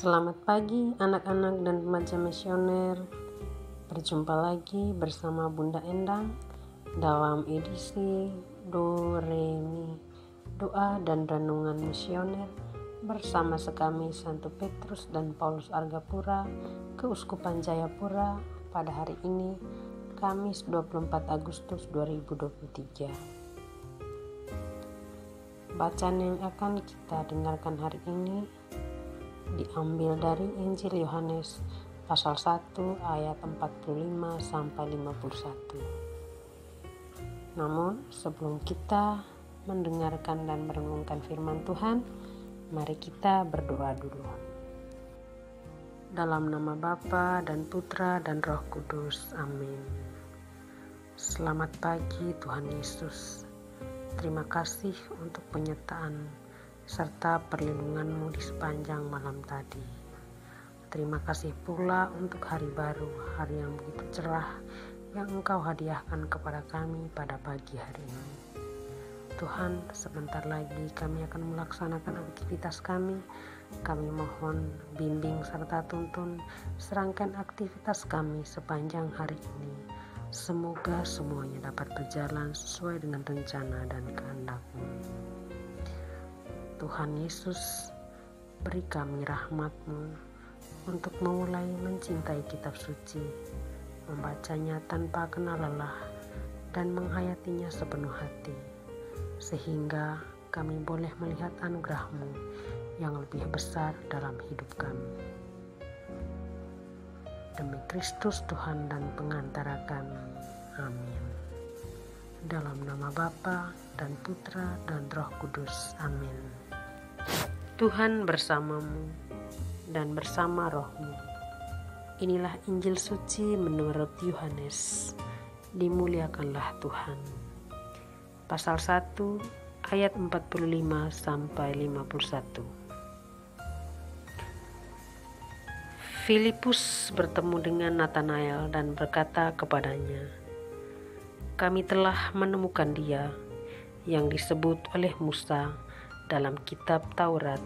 Selamat pagi anak-anak dan remaja misioner. Berjumpa lagi bersama Bunda Endang dalam edisi Do Re Mi, doa dan renungan misioner bersama sekami Santo Petrus dan Paulus Argapura, Keuskupan Jayapura pada hari ini, Kamis 24 Agustus 2023. Bacaan yang akan kita dengarkan hari ini diambil dari Injil Yohanes pasal 1 ayat 45 sampai 51. Namun sebelum kita mendengarkan dan merenungkan firman Tuhan, mari kita berdoa dulu. Dalam nama Bapa dan Putra dan Roh Kudus. Amin. Selamat pagi Tuhan Yesus. Terima kasih untuk penyertaan serta perlindungan-Mu di sepanjang malam tadi. Terima kasih pula untuk hari baru, hari yang begitu cerah yang Engkau hadiahkan kepada kami pada pagi hari ini. Tuhan, sebentar lagi kami akan melaksanakan aktivitas kami. Kami mohon bimbing serta tuntun serangkaian aktivitas kami sepanjang hari ini. Semoga semuanya dapat berjalan sesuai dengan rencana dan kehendak-Mu. Tuhan Yesus, beri kami rahmat-Mu untuk memulai mencintai kitab suci, membacanya tanpa kenal lelah, dan menghayatinya sepenuh hati, sehingga kami boleh melihat anugerah-Mu yang lebih besar dalam hidup kami. Demi Kristus Tuhan dan pengantara kami. Amin. Dalam nama Bapa dan Putra dan Roh Kudus. Amin. Tuhan bersamamu dan bersama rohmu. Inilah Injil suci menurut Yohanes. Dimuliakanlah Tuhan. Pasal 1 ayat 45 sampai 51. Filipus bertemu dengan Natanael dan berkata kepadanya, "Kami telah menemukan Dia yang disebut oleh Musa dalam kitab Taurat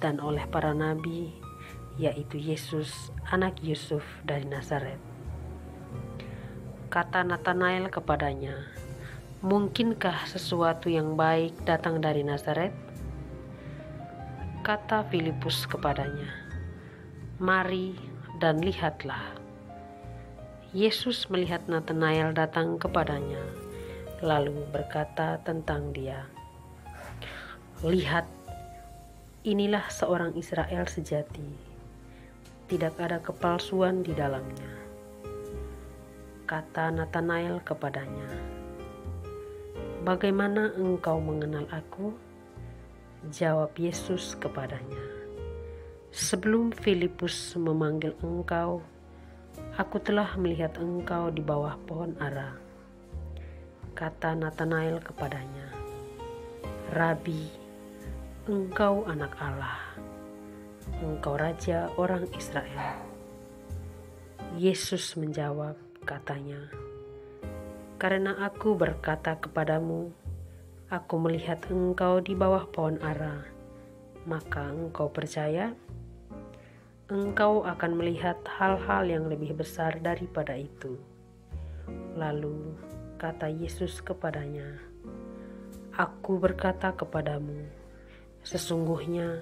dan oleh para nabi, yaitu Yesus, anak Yusuf dari Nazaret." Kata Natanael kepadanya, "Mungkinkah sesuatu yang baik datang dari Nazaret?" Kata Filipus kepadanya, "Mari dan lihatlah." Yesus melihat Natanael datang kepadanya, lalu berkata tentang dia, "Lihat, inilah seorang Israel sejati, tidak ada kepalsuan di dalamnya." Kata Natanael kepadanya, "Bagaimana engkau mengenal aku?" Jawab Yesus kepadanya, "Sebelum Filipus memanggil engkau, aku telah melihat engkau di bawah pohon ara." Kata Natanael kepadanya, "Rabi, Engkau anak Allah, Engkau Raja orang Israel." Yesus menjawab, katanya, "Karena aku berkata kepadamu, aku melihat engkau di bawah pohon ara, maka engkau percaya? Engkau akan melihat hal-hal yang lebih besar daripada itu." Lalu kata Yesus kepadanya, "Aku berkata kepadamu, sesungguhnya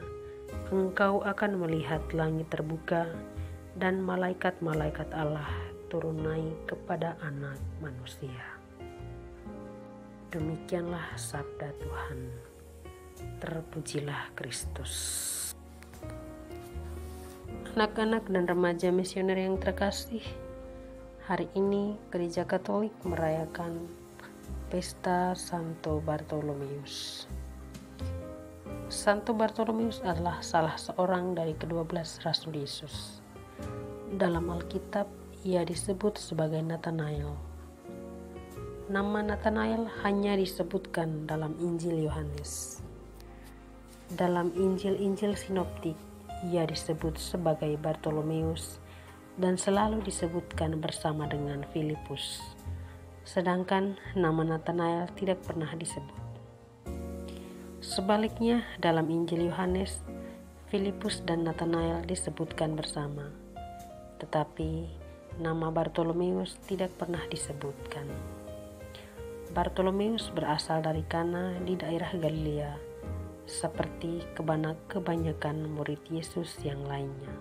engkau akan melihat langit terbuka dan malaikat-malaikat Allah turun naik kepada Anak Manusia." Demikianlah sabda Tuhan. Terpujilah Kristus. Anak-anak dan remaja misioner yang terkasih, hari ini Gereja Katolik merayakan Pesta Santo Bartolomeus. Santo Bartolomeus adalah salah seorang dari ke-12 Rasul Yesus. Dalam Alkitab, ia disebut sebagai Natanael. Nama Natanael hanya disebutkan dalam Injil Yohanes. Dalam Injil-Injil sinoptik, ia disebut sebagai Bartolomeus dan selalu disebutkan bersama dengan Filipus. Sedangkan nama Natanael tidak pernah disebut. Sebaliknya, dalam Injil Yohanes, Filipus dan Nathanael disebutkan bersama, tetapi nama Bartolomeus tidak pernah disebutkan. Bartolomeus berasal dari Kana di daerah Galilea, seperti kebanyakan murid Yesus yang lainnya.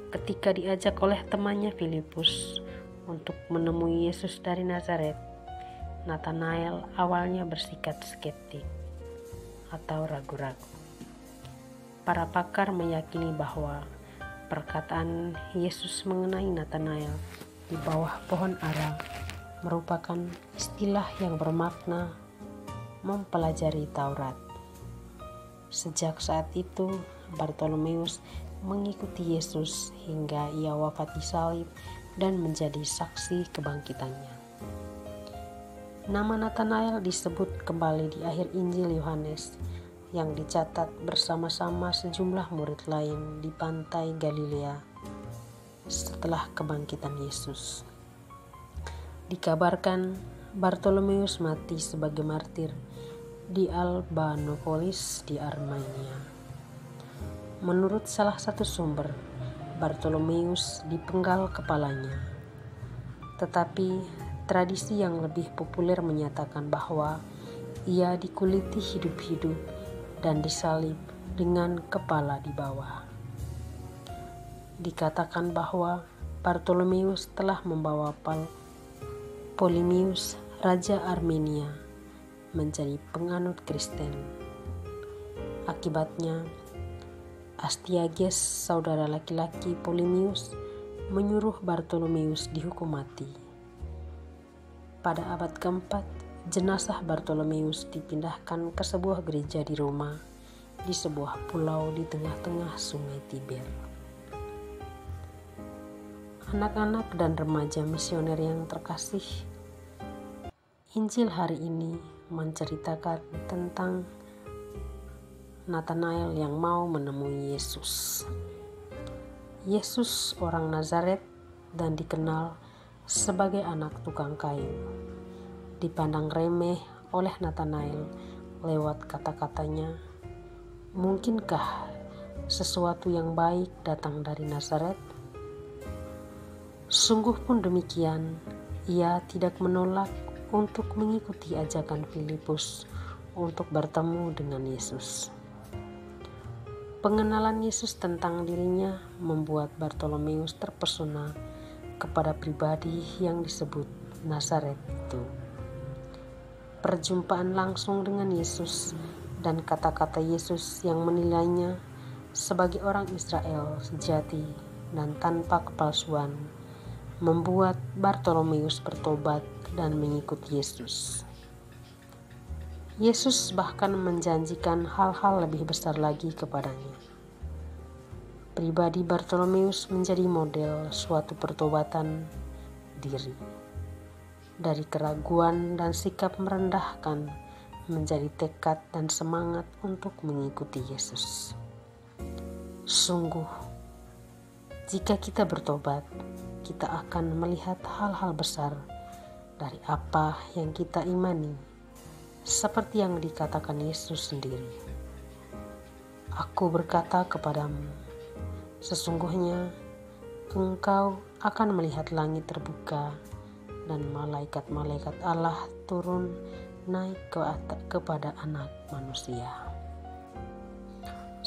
Ketika diajak oleh temannya Filipus untuk menemui Yesus dari Nazaret, Nathanael awalnya bersikap skeptik atau ragu-ragu. Para pakar meyakini bahwa perkataan Yesus mengenai Nathanael di bawah pohon ara merupakan istilah yang bermakna mempelajari Taurat. Sejak saat itu, Bartolomeus mengikuti Yesus hingga ia wafat di salib dan menjadi saksi kebangkitannya. Nama Nathanael disebut kembali di akhir Injil Yohanes yang dicatat bersama-sama sejumlah murid lain di pantai Galilea setelah kebangkitan Yesus. Dikabarkan Bartolomeus mati sebagai martir di Albanopolis di Armenia. Menurut salah satu sumber, Bartolomeus dipenggal kepalanya. Tetapi tradisi yang lebih populer menyatakan bahwa ia dikuliti hidup-hidup dan disalib dengan kepala di bawah. Dikatakan bahwa Bartolomeus telah membawa Polimius, Raja Armenia, menjadi penganut Kristen. Akibatnya, Astyages, saudara laki-laki Polimius, menyuruh Bartolomeus dihukum mati. Pada abad keempat, jenazah Bartolomeus dipindahkan ke sebuah gereja di Roma, di sebuah pulau di tengah-tengah sungai Tiber. Anak-anak dan remaja misioner yang terkasih, Injil hari ini menceritakan tentang Nathanael yang mau menemui Yesus. Yesus orang Nazaret dan dikenal sebagai anak tukang kayu, dipandang remeh oleh Nathanael lewat kata-katanya, "Mungkinkah sesuatu yang baik datang dari Nazaret?" Sungguh pun demikian, ia tidak menolak untuk mengikuti ajakan Filipus untuk bertemu dengan Yesus. Pengenalan Yesus tentang dirinya membuat Bartolomeus terpesona kepada pribadi yang disebut Nazaret itu. Perjumpaan langsung dengan Yesus dan kata-kata Yesus yang menilainya sebagai orang Israel sejati dan tanpa kepalsuan membuat Bartolomeus bertobat dan mengikuti Yesus. Yesus bahkan menjanjikan hal-hal lebih besar lagi kepadanya. Pribadi Bartolomeus menjadi model suatu pertobatan diri. Dari keraguan dan sikap merendahkan menjadi tekad dan semangat untuk mengikuti Yesus. Sungguh, jika kita bertobat, kita akan melihat hal-hal besar dari apa yang kita imani, seperti yang dikatakan Yesus sendiri. Aku berkata kepadamu, sesungguhnya engkau akan melihat langit terbuka dan malaikat-malaikat Allah turun naik kepada Anak Manusia.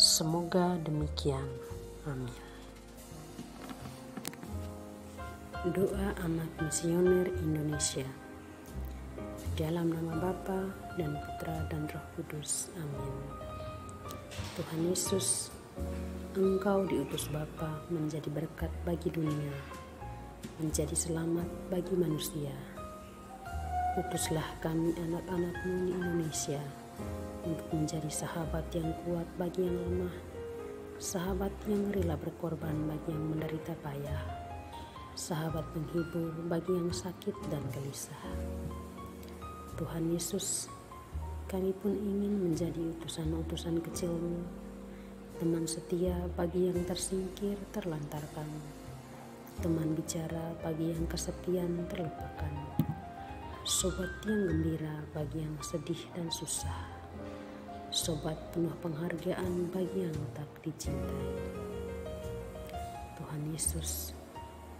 Semoga demikian. Amin. Doa Amat Misioner Indonesia. Dalam nama Bapa dan Putra dan Roh Kudus. Amin. Tuhan Yesus, Engkau diutus Bapa menjadi berkat bagi dunia, menjadi selamat bagi manusia. Utuslah kami anak-anak-Mu di Indonesia untuk menjadi sahabat yang kuat bagi yang lemah, sahabat yang rela berkorban bagi yang menderita payah, sahabat penghibur bagi yang sakit dan gelisah. Tuhan Yesus, kami pun ingin menjadi utusan-utusan kecil-Mu, teman setia bagi yang tersingkir terlantarkan, teman bicara bagi yang kesepian terlupakan, sobat yang gembira bagi yang sedih dan susah, sobat penuh penghargaan bagi yang tak dicintai. Tuhan Yesus,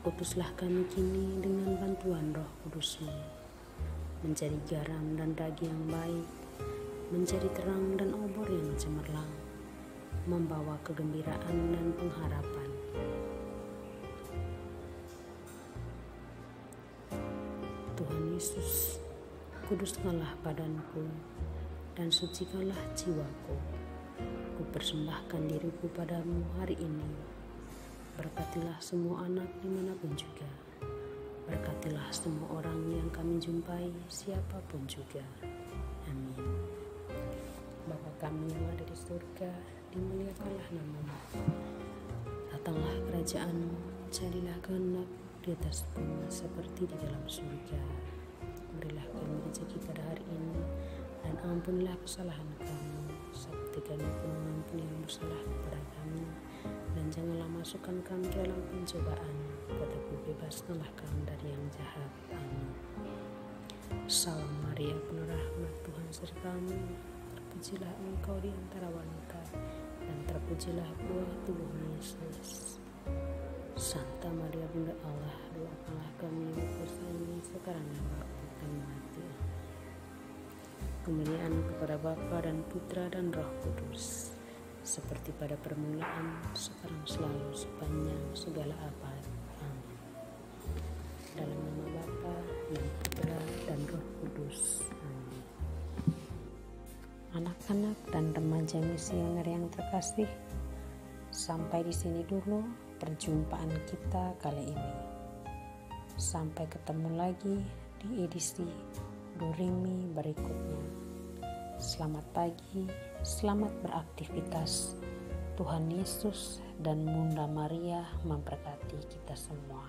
utuslah kami kini dengan bantuan Roh Kudus-Mu, menjadi garam dan daging yang baik, menjadi terang dan obor yang cemerlang, membawa kegembiraan dan pengharapan. Tuhan Yesus, kuduskanlah badanku dan sucikanlah jiwaku. Ku persembahkan diriku padamu hari ini. Berkatilah semua anak dimanapun juga. Berkatilah semua orang yang kami jumpai, siapapun juga. Amin. Bapa kami yang ada di surga, dimuliakanlah nama-Mu. Datanglah kerajaan-Mu, jadilah kehendak di atas bumi seperti di dalam surga. Berilah kami rezeki pada hari ini, dan ampunilah kesalahan kami, seperti kami pun mengampuni yang bersalah kepada kami. Dan janganlah masukkan kami ke dalam pencobaan, tetapi bebaskanlah kami dari yang jahat. Amin. Salam Maria, penuh rahmat, Tuhan sertamu. Terpujilah engkau di antara wanita, dan terpujilah buah tubuhmu Yesus. Santa Maria Bunda Allah, doakanlah kami yang berdosa ini sekarang dan waktu kami mati. Kemuliaan kepada Bapa dan Putra dan Roh Kudus, seperti pada permulaan, sekarang, selalu, sepanjang segala abad. Amin. Dalam nama Bapa dan Putra dan Roh Kudus. Amin. Anak-anak dan remaja misioner yang terkasih, sampai di sini dulu perjumpaan kita kali ini. Sampai ketemu lagi di edisi Doremi berikutnya. Selamat pagi, selamat beraktivitas. Tuhan Yesus dan Bunda Maria memberkati kita semua.